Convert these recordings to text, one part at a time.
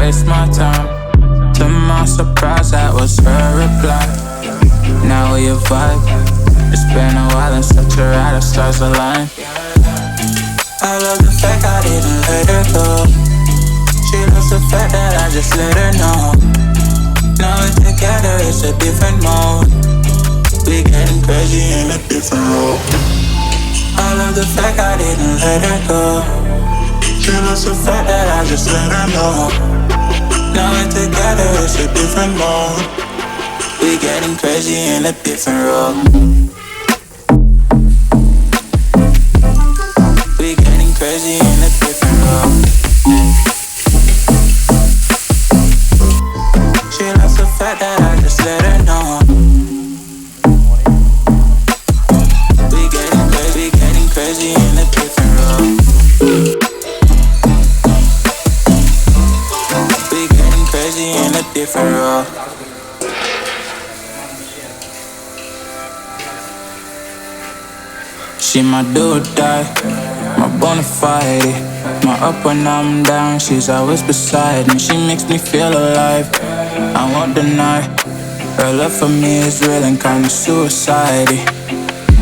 waste my time. To my surprise, that was her reply. Now we vibe. It's been a while and such a ride, the stars align. I love the fact I didn't let her go. She loves the fact that I just let her know. Now we're together, it's a different mode. We getting crazy in a different role. I love the fact I didn't let her go. She loves the fact that I just let her know. Now we're together, it's a different mode. We getting crazy in a different role. We getting crazy in a different role. She loves the fact that I just let her know. We getting crazy in a different role. We getting crazy in a different role. She my do or die, my bona fide. My up when I'm down, she's always beside me. She makes me feel alive, I won't deny. Her love for me is real and kinda suicide-y.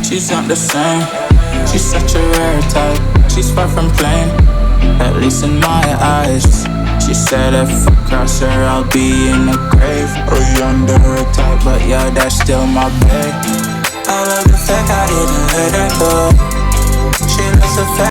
She's not the same, she's such a rare type. She's far from plain, at least in my eyes. She said if I cross her, I'll be in the grave or under her type, but yeah, that's still my babe. I love the fact I didn't let her go. She loves the fact